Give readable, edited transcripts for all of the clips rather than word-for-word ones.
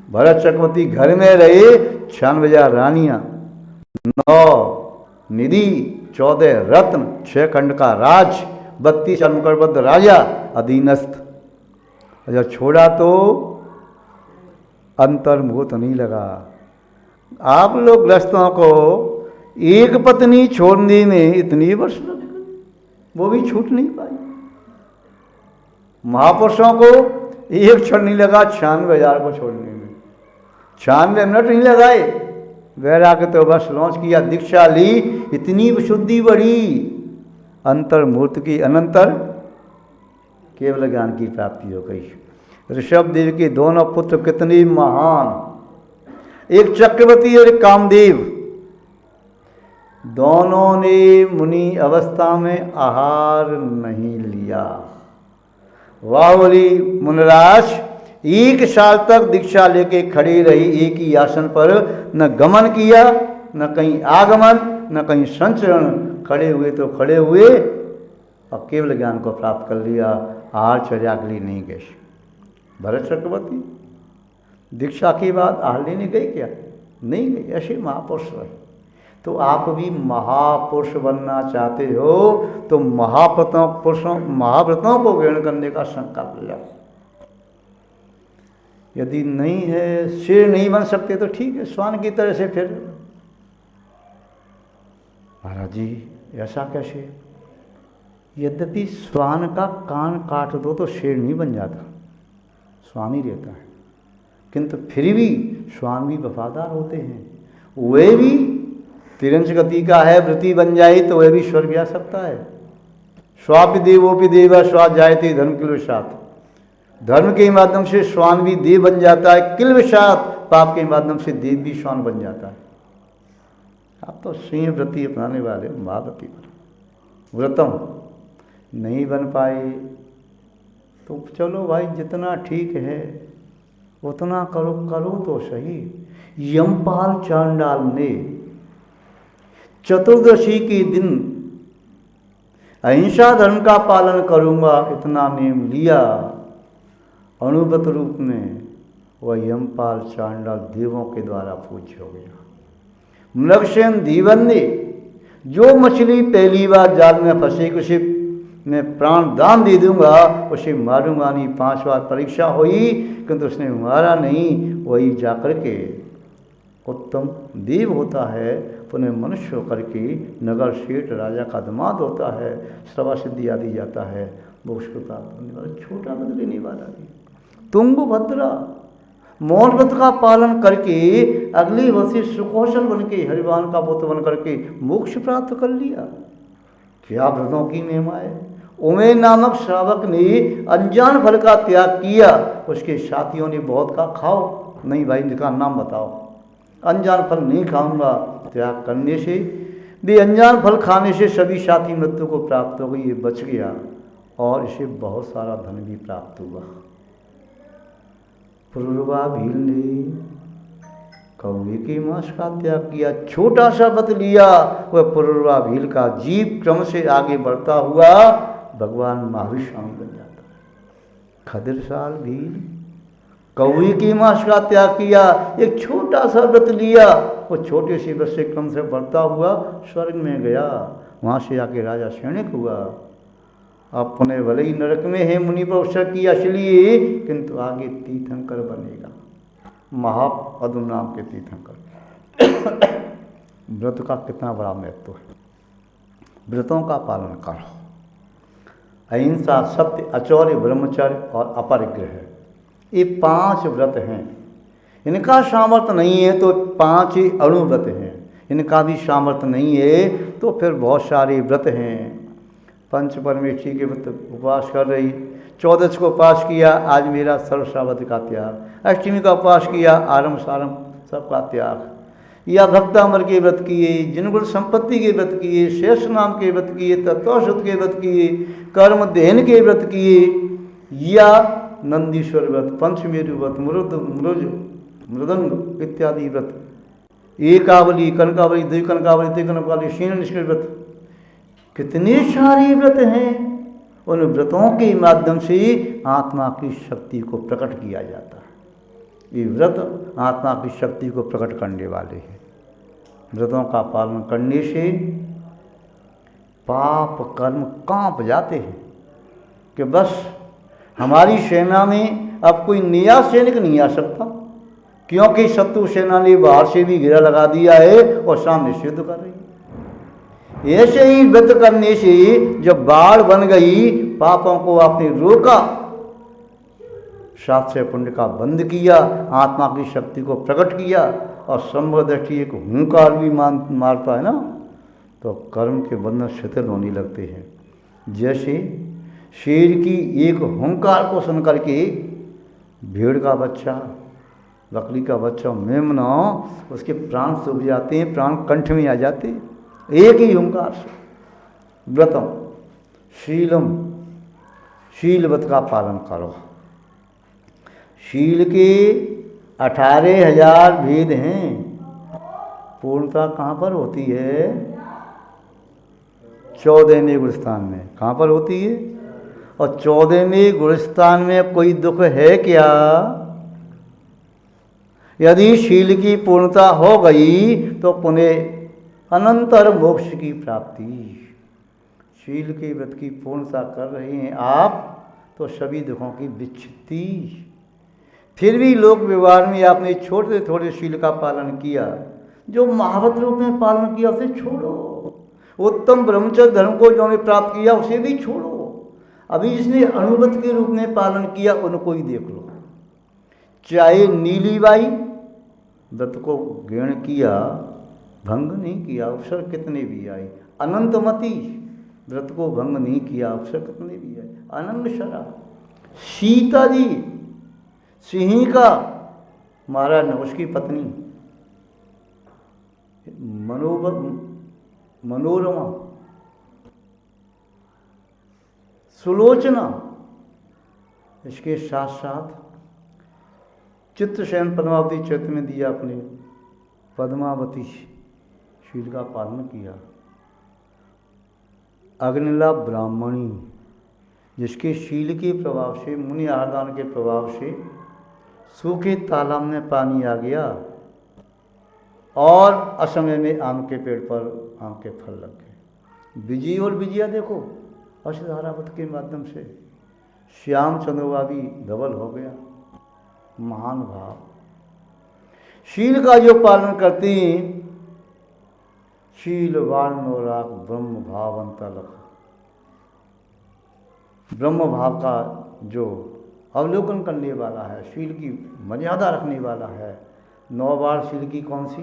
भरत चक्रवर्ती घर में रहे 96 रानियां, 9 निधि, 14 रत्न, 6 खंड का राज, 32 अनुकरबद्ध राजा, अधीनस्थ। जब छोड़ा तो अंतर्मुहूर्त नहीं लगा। आप लोग गृहस्थों को एक पत्नी छोड़ने में इतनी वर्ष लग गए, वो भी छूट नहीं पाई। महापुरुषों को एक क्षण नहीं लगा 96,000 को छोड़ने में, 96 मिनट नहीं लगाए। वैराग्य तो बस लॉन्च किया, दीक्षा ली, इतनी विशुद्धि बढ़ी, अंतर्मुहूर्त की अनंतर केवल ज्ञान की प्राप्ति हो गई। ऋषभ देव के दोनों पुत्र कितने महान, एक चक्रवर्ती और एक कामदेव। दोनों ने मुनि अवस्था में आहार नहीं लिया। बाहुबली मुनराज 1 साल तक दीक्षा लेके खड़े रही एक ही आसन पर, न गमन किया, न कहीं आगमन, न कहीं संचरण। खड़े हुए तो खड़े हुए और केवल ज्ञान को प्राप्त कर लिया, आहार चर्या के लिए नहीं गए। भरत चक्रवर्ती दीक्षा के बाद आहार लेने गए क्या? नहीं गए, ऐसे महापुरुष रहे। तो आप भी महापुरुष बनना चाहते हो तो महाव्रतों को ग्रहण करने का संकल्प लिया। यदि नहीं है, शेर नहीं बन सकते तो ठीक है, श्वान की तरह से फिर। महाराज जी ऐसा कैसे? यद्यपि श्वान का कान काट दो तो शेर नहीं बन जाता, श्वान ही रहता है, किंतु फिर भी श्वान भी वफादार होते हैं। वे भी तिरंज गति का है, वृत्ति बन जाए तो वह भी स्वर्ग जा सकता है। स्वापि देवोपि देवा स्वा जायते धर्म किलवशात। धर्म के माध्यम से श्वान भी देव बन जाता है, किलवशात पाप के माध्यम से देव भी श्वान बन जाता है। आप तो सिंह व्रति अपनाने वाले, महाव्रति बनो। व्रतम नहीं बन पाए तो चलो भाई, जितना ठीक है उतना करो, करो तो सही। यमपाल चांडाल ने चतुर्दशी के दिन अहिंसा धर्म का पालन करूंगा इतना नियम लिया, अणुव्रत रूप में वह यमपाल चांडाल देवों के द्वारा पूज्य हो गया। मृगसेन दीवन ने जो मछली पहली बार जाल में फंसे उसे मैं प्राण दान दे दूंगा, उसे मारूंगा नहीं। 5 बार परीक्षा हुई किंतु उसने मारा नहीं। वही जाकर के उत्तम देव होता है, पुनः मनुष्य होकर के नगर सेठ राजा का दामाद होता है, सभा सिद्धि आदि जाता है, वो उसको प्राप्त होने वाला छोटा बदले नहीं वाला नहीं। तुंगभद्रा मौन व्रत का पालन करके अगले वर्ष सुकौशल बन के हरिवान का पुत्र बन करके मोक्ष प्राप्त कर लिया। क्या व्रतों की महिमा है। उमेर नामक श्रावक ने अनजान फल का त्याग किया, उसके साथियों ने बहुत कहा खाओ, नहीं भाई इनका नाम बताओ। अनजान फल नहीं खाऊंगा। त्याग करने से भी अनजान फल खाने से सभी साथी मृत्यु को प्राप्त हो गई, ये बच गया और इसे बहुत सारा धन भी प्राप्त हुआ। पुरुरवा भील ने कौवे के मांस का त्याग किया, छोटा सा व्रत लिया। वह पुरुरवा भील का जीव क्रम से आगे बढ़ता हुआ भगवान महावीर स्वामी बन जाता है। खदिरसाल भील कौवे के मांस का त्याग किया, एक छोटा सा व्रत लिया, वो छोटे से व्रत से क्रम से बढ़ता हुआ स्वर्ग में गया। वहाँ से आके राजा सैनिक हुआ। अपने भले ही नरक में है मुनि पर अवसर किया इसलिए, किंतु आगे तीर्थंकर बनेगा, महापदु नाम के तीर्थंकर। व्रत का कितना बड़ा महत्व है। व्रतों का पालन करो। अहिंसा, सत्य, अचौर्य, ब्रह्मचर्य और अपरिग्रह, ये 5 व्रत हैं। इनका सामर्थ्य नहीं है तो 5 ही अणुव्रत हैं। इनका भी सामर्थ्य नहीं है तो फिर बहुत सारे व्रत हैं। पंच परमेष्ठी के व्रत उपवास कर रही, 14 को उपवास किया, आज मेरा सर्वसावध का त्याग। अष्टमी का उपवास किया, आरंभ सारंभ सबका त्याग। या भक्तामर के व्रत किए, जिनगुण संपत्ति के व्रत किए, शेष नाम के व्रत किए, तत्वशुद्ध के व्रत किए, कर्म देहन के व्रत किए, या नंदीश्वर व्रत, पंचमेरु व्रत, मृदंग इत्यादि व्रत, एकावली, कनकावली, द्विकनकावली, त्रिकनकावली, शीन निष्क्रिय व्रत, कितने सारे व्रत हैं। उन व्रतों के माध्यम से आत्मा की शक्ति को प्रकट किया जाता है। ये व्रत आत्मा की शक्ति को प्रकट करने वाले हैं। व्रतों का पालन करने से पाप कर्म कांप जाते हैं कि बस हमारी सेना में अब कोई नया सैनिक नहीं आ सकता, क्योंकि शत्रु सेना ने बाहर से भी घेरा लगा दिया है और सामने से युद्ध कर रही है। ऐसे ही व्रत करने से जब बाढ़ बन गई, पापों को आपने रोका, सात से पुण्य का बंद किया, आत्मा की शक्ति को प्रकट किया, और संभवदृष्टि एक हुंकार भी मारता है ना, तो कर्म के बंधन शिथिल होने लगते हैं। जैसे शेर की एक हुंकार को सुन करके भेड़ का बच्चा, बकरी का बच्चा, मेमना, उसके प्राण सूख जाते हैं, प्राण कंठ में आ जाते हैं एक ही हुंकार से। व्रतम शीलम, शीलव्रत का पालन करो। शील के 18,000 भेद हैं। पूर्णता कहाँ पर होती है? 14वें गुणस्थान में। कहाँ पर होती है? और 14वें गुणस्थान में कोई दुख है क्या? यदि शील की पूर्णता हो गई तो पुनः अनंतर मोक्ष की प्राप्ति। शील के व्रत की पूर्णता कर रहे हैं आप तो सभी दुखों की विच्छित्ति। फिर भी लोक व्यवहार में आपने छोटे थोड़े शील का पालन किया, जो महाव्रत रूप में पालन किया उसे छोड़ो। उत्तम ब्रह्मचर्य धर्म को जो ने प्राप्त किया उसे भी छोड़ो। अभी जिसने अनुव्रत के रूप में पालन किया उनको ही देख लो। चाहे नीली बाई व्रत को ग्रहण किया, भंग नहीं किया, अवसर कितने भी आए। अनंतमती व्रत को भंग नहीं किया, अवसर कितने भी आए। अनंग शरा, सीता जी सिंही का महाराज नहुष की पत्नी, मनोरमा, सुलोचना, इसके साथ साथ चित्रसेन पद्मावती चरित्र में दिया अपने पद्मावती शील का पालन किया। अग्निला ब्राह्मणी, जिसके शील के प्रभाव से, मुनि आहारदान के प्रभाव से सूखे तालाब में पानी आ गया और असमय में आम के पेड़ पर आम के फल लग गए। विजय और विजया देखो, अष्टधारावत के माध्यम से श्याम चंद्रमा भी धवल हो गया। महान भाव शील का जो पालन करती, शीलवान नोराग ब्रह्म भावंतलक, ब्रह्म भाव का जो अवलोकन करने वाला है, शील की मर्यादा रखने वाला है। 9 बार शील की कौन सी?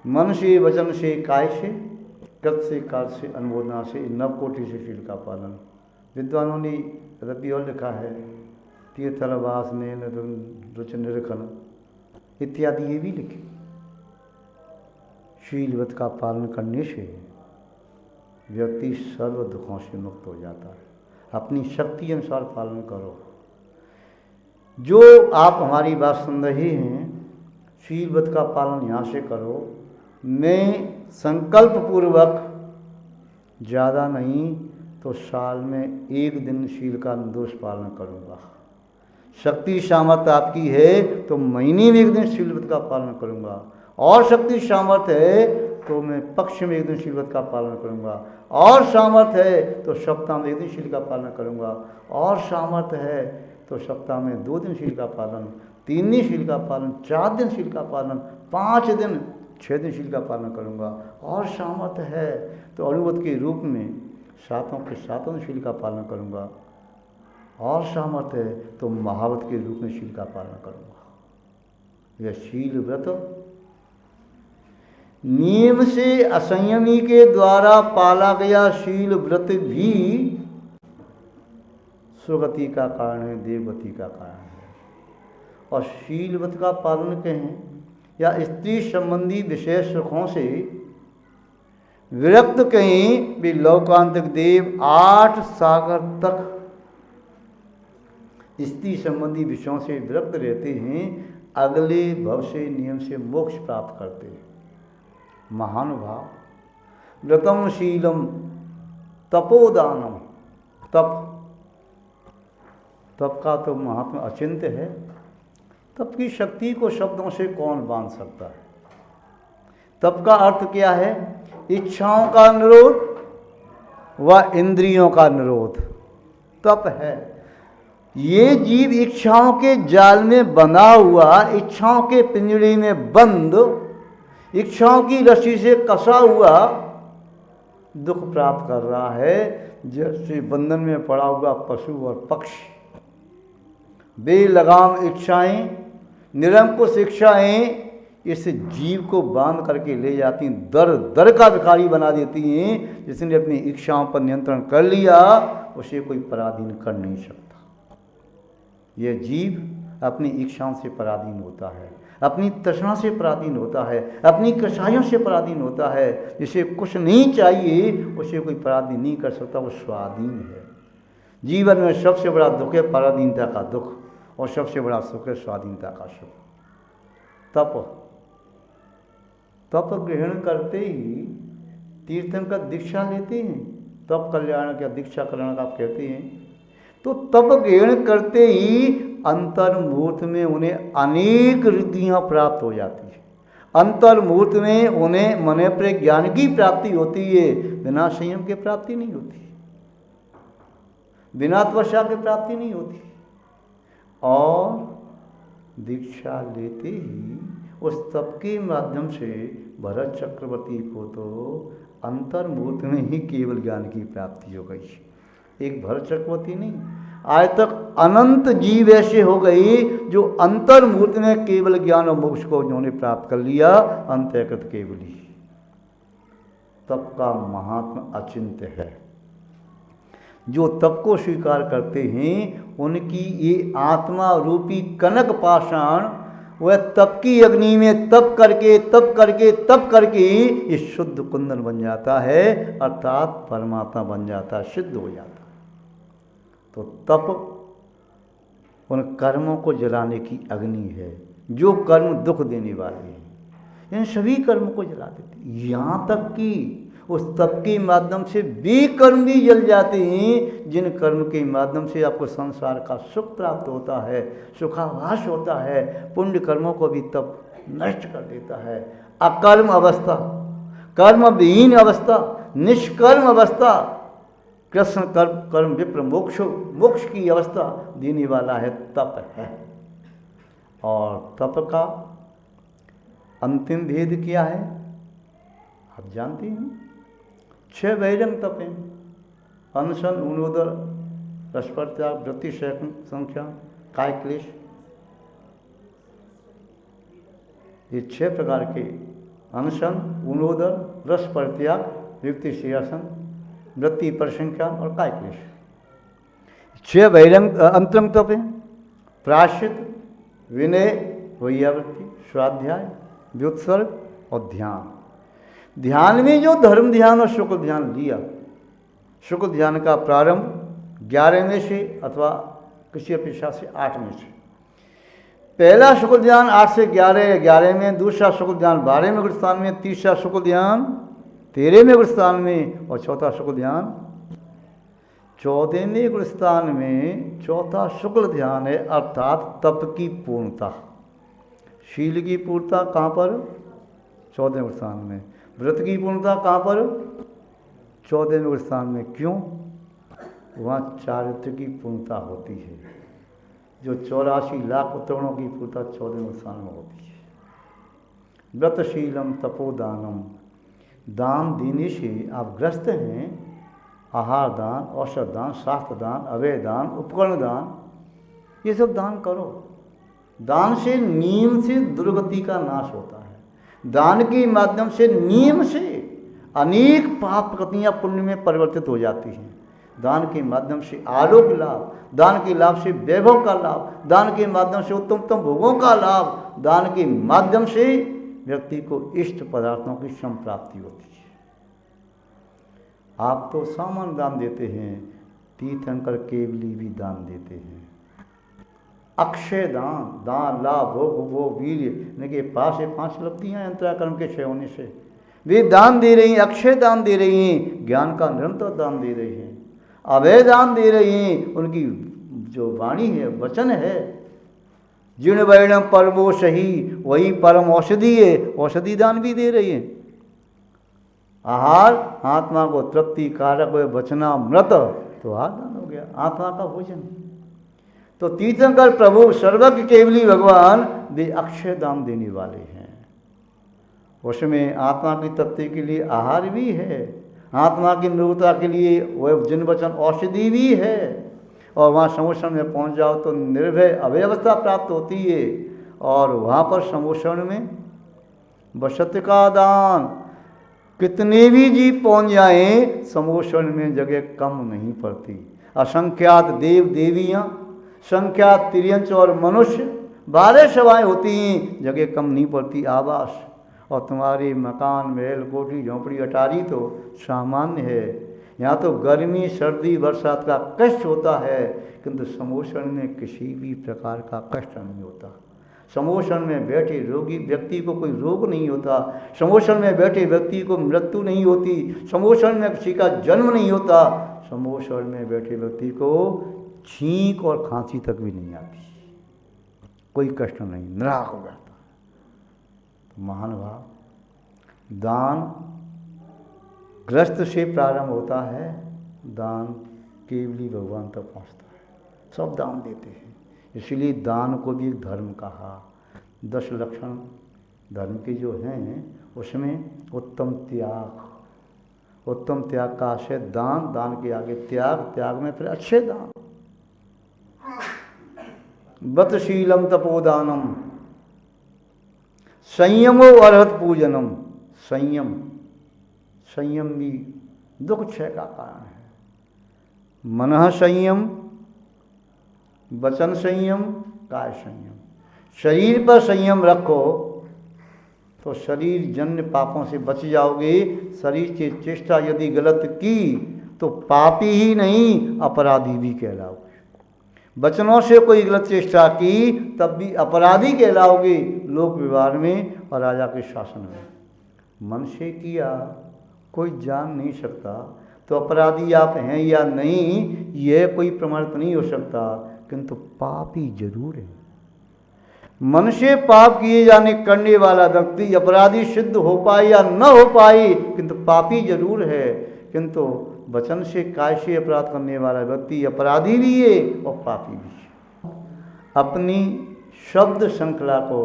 मन से, वचन से, काय से, कृत से, काल से, अनुमोदना से, 9 कोटि से शील का पालन। विद्वानों ने रबी और लिखा है, तीर्थलवास ने रुच निरखन इत्यादि ये भी लिखे। शीलव्रत का पालन करने से व्यक्ति सर्व दुखों से मुक्त हो जाता है। अपनी शक्ति अनुसार पालन करो। जो आप हमारी बात सुन रहे हैं, शीलव्रत का पालन यहाँ से करो। मैं संकल्प पूर्वक ज़्यादा नहीं तो साल में 1 दिन शील का निर्दोष पालन करूँगा। शक्ति सामर्थ्य आपकी है तो महीने में 1 दिन शीलव्रत का पालन करूँगा, और शक्ति सामर्थ्य है तो मैं पक्ष में 1 दिन शीलव्रत का पालन करूँगा, और सामर्थ्य है तो सप्ताह में 1 दिन शील का पालन करूँगा, और सामर्थ्य है तो सप्ताह में 2 दिन शील का पालन, 3 दिन शील का पालन, 4 दिन शील का पालन, 5 दिन 6 दिन शील का पालन करूँगा, और सामर्थ्य है तो अनुव्रत के रूप में 7 के 7 दिन शील का पालन करूँगा, और सामर्थ्य है तो महाव्रत के रूप में शील का पालन करूँगा। यह शील व्रत नियम से असंयमी के द्वारा पाला गया शील व्रत भी सुगति का कारण है, देवगति का कारण है। और शील व्रत का पालन कहें या स्त्री संबंधी विशेष सुखों से विरक्त कहें, भी लौकांतिक देव 8 सागर तक स्त्री संबंधी विषयों से विरक्त रहते हैं, अगले भव से नियम से मोक्ष प्राप्त करते हैं। महानुभाव व्रतम शीलम तपोदानम, तप तप का तो महात्मा अचिंत्य है। तप की शक्ति को शब्दों से कौन बांध सकता है। तप का अर्थ क्या है? इच्छाओं का निरोध व इंद्रियों का निरोध तप है। ये जीव इच्छाओं के जाल में बंधा हुआ, इच्छाओं के पिंजड़े में बंद, इच्छाओं की रस्सी से कसा हुआ दुख प्राप्त कर रहा है, जैसे बंधन में पड़ा हुआ पशु और पक्षी। बेलगाम इच्छाएं, निरंकुश इच्छाएं इस जीव को बांध करके ले जाती हैं, दर दर का भिखारी बना देती हैं। जिसने अपनी इच्छाओं पर नियंत्रण कर लिया उसे कोई पराधीन कर नहीं सकता। यह जीव अपनी इच्छाओं से पराधीन होता है, अपनी तृष्णा से पराधीन होता है, अपनी कषायों से पराधीन होता है। जिसे कुछ नहीं चाहिए उसे कोई पराधीन नहीं कर सकता, वो स्वाधीन है। जीवन में सबसे बड़ा दुख है पराधीनता का दुख, और सबसे बड़ा सुख है स्वाधीनता का सुख। तप ग्रहण करते ही तीर्थंकर दीक्षा लेते हैं। तप कल्याण का दीक्षा कल्याण का आप कहते हैं। तो तप ग्रहण करते ही अंतर्मुहूर्त में उन्हें अनेक रिद्धियाँ प्राप्त हो जाती है। अंतर्मुहूर्त में उन्हें मन पर ज्ञान की प्राप्ति होती है, बिना संयम के प्राप्ति नहीं होती, बिना तपस्या के प्राप्ति नहीं होती। और दीक्षा लेते ही उस तप के माध्यम से भरत चक्रवर्ती को तो अंतर्मुहूर्त में ही केवल ज्ञान की प्राप्ति हो गई। एक भरत चक्रवर्ती नहीं, आज तक अनंत जीव ऐसे हो गए जो अंतर्मुहूर्त में केवल ज्ञान और मोक्ष को उन्होंने प्राप्त कर लिया, अंतःकृत केवली। तप का महात्मा अचिंत्य है। जो तप को स्वीकार करते हैं उनकी ये आत्मा रूपी कनक पाषाण वह तप की अग्नि में तप करके ये शुद्ध कुंदन बन जाता है, अर्थात परमात्मा बन जाता है, सिद्ध हो जाता है। तो तप उन कर्मों को जलाने की अग्नि है जो कर्म दुख देने वाले हैं। इन सभी कर्मों को जला देती, यहाँ तक कि उस तप के माध्यम से वे कर्म भी जल जाते हैं जिन कर्म के माध्यम से आपको संसार का सुख प्राप्त होता है, सुखाभास होता है। पुण्य कर्मों को भी तप नष्ट कर देता है। अकर्म अवस्था, कर्म विहीन अवस्था, निष्कर्म अवस्था, कृष्ण कर्म विप्र मोक्ष की अवस्था देने वाला है तप है। और तप का अंतिम भेद क्या है आप जानते हैं? 6 बहिरंग तप हैं। अनशन, ऊर्ध्वर, रसपर्त्याग, वृत्ति संख्या, काय क्लेश, ये 6 प्रकार के अनशन, ऊर्ध्वर, रस परित्याग, वृत्ति शेषण, वृत्ति परिसंख्यान और काय क्लेश। 6 बहिरंग अंतरंग तप हैं। प्रायश्चित, विनय, वैयावृत्ति, स्वाध्याय, व्युत्सर्ग और ध्यान। ध्यान में जो धर्म ध्यान और शुक्ल ध्यान लिया, शुक्ल ध्यान का प्रारंभ 11 में से अथवा किसी अपेक्षा से 8 में से। पहला शुक्ल ध्यान 8 से 11 में, दूसरा शुक्ल ध्यान 12वें गुरुस्थान में, तीसरा शुक्ल ध्यान 13वें गुरुस्थान में और चौथा शुक्ल ध्यान 14वें गुरुस्थान में। चौथा शुक्ल ध्यान है, अर्थात तप की पूर्णता, शील की पूर्णता कहाँ पर? 14वें गुरुस्थान में। व्रत की पूर्णता कहाँ पर? 14वें गुरुस्थान में। क्यों? वहाँ चारित्र की पूर्णता होती है, जो 84 लाख उत्तरणों की पूर्णता 14वें गुरुस्थान में होती है। व्रतशीलम तपोदानम, दान देने से आप ग्रस्त हैं। आहार दान, औषध दान, शास्त्र दान, अवय दान, उपकरण दान, ये सब दान करो। दान से नियम से दुर्गति का नाश होता है। दान के माध्यम से नियम से अनेक पाप कृतियाँ पुण्य में परिवर्तित हो जाती हैं। दान के माध्यम से आरोग्य लाभ, दान के लाभ से वैभव का लाभ, दान के माध्यम से उत्तम उत्तम भोगों का लाभ, दान के माध्यम से व्यक्ति को इष्ट पदार्थों की संप्राप्ति होती है। आप तो सामान दान देते हैं, तीर्थंकर केवली भी दान देते हैं। अक्षय दान, दान लाभ भोग वो वीर्य, इनके पास है 5 लब्धियाँ अंतराकर्म के 6 होने से। वे दान दे रही हैं, अक्षय दान दे रही हैं, ज्ञान का निरंतर दान दे रही हैं, अभय दान दे रही हैं, उनकी जो वाणी है, वचन है, जिन वर्ण परमो सही, वही परम औषधि है। औषधि दान भी दे रही है। आहार आत्मा को तृप्ति कारक है, वचनामृत तो आहार दान हो गया, आत्मा का भोजन। तो तीर्थंकर प्रभु सर्वज्ञ केवली भगवान वे अक्षय दान देने वाले हैं। उसमें आत्मा की तृप्ति के लिए आहार भी है, आत्मा की निरोधता के लिए वह जिन वचन औषधि भी है। और वहाँ समोषण में पहुँच जाओ तो निर्भय अव्यवस्था प्राप्त होती है। और वहाँ पर समोषण में वसत का दान, कितने भी जीव पहुँच जाएं, समोषण में जगह कम नहीं पड़ती। असंख्यात देव देवियाँ, संख्यात तिर्यंच और मनुष्य, 12 सभाएँ होती हैं, जगह कम नहीं पड़ती। आवास और तुम्हारे मकान, महल, कोठी, झोंपड़ी, अटारी तो सामान्य है। यहाँ तो गर्मी, सर्दी, बरसात का कष्ट होता है, किंतु समोषण में किसी भी प्रकार का कष्ट नहीं होता। समोषण में बैठे रोगी व्यक्ति को कोई रोग नहीं होता। समोषण में बैठे व्यक्ति को मृत्यु नहीं होती। समोषण में किसी का जन्म नहीं होता। समोषण में बैठे व्यक्ति को छींक और खांसी तक भी नहीं आती, कोई कष्ट नहीं, निराग हो जाता। महान भाव, दान ग्रस्त से प्रारंभ होता है, दान केवली भगवान तक पहुँचता है। सब दान देते हैं, इसलिए दान को भी एक धर्म कहा। 10 लक्षण धर्म के जो हैं उसमें उत्तम त्याग, उत्तम त्याग का आशय दान, दान के आगे त्याग, त्याग में फिर अच्छे दान। व्रतशीलम तपोदानम, संयमो अर्हत पूजनम। संयम, संयम भी दुख क्षय का कारण है। मनः संयम, वचन संयम, काय संयम। शरीर पर संयम रखो तो शरीर जन्य पापों से बच जाओगे। शरीर की चेष्टा यदि गलत की तो पापी ही नहीं, अपराधी भी कहलाओगे। वचनों से कोई गलत चेष्टा की तब भी अपराधी कहलाओगे, लोक व्यवहार में और राजा के शासन में। मन से किया कोई जान नहीं सकता, तो अपराधी आप हैं या नहीं यह कोई प्रमाणित नहीं हो सकता, किंतु पापी जरूर है। मन से पाप किए जाने करने वाला व्यक्ति अपराधी सिद्ध हो पाए या न हो पाए, किंतु पापी जरूर है। किंतु वचन से, काय से अपराध करने वाला व्यक्ति अपराधी भी है और पापी भी है। अपनी शब्द श्रृंखला को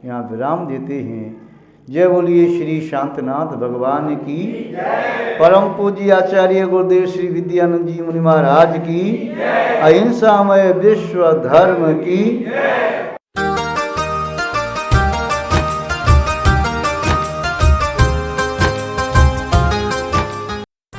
यहाँ विराम देते हैं। जय बोलिए श्री शांतनाथ भगवान की, परम पूज्य आचार्य गुरुदेव श्री विद्यानंद जी मुनि महाराज की, अहिंसामय विश्व धर्म की।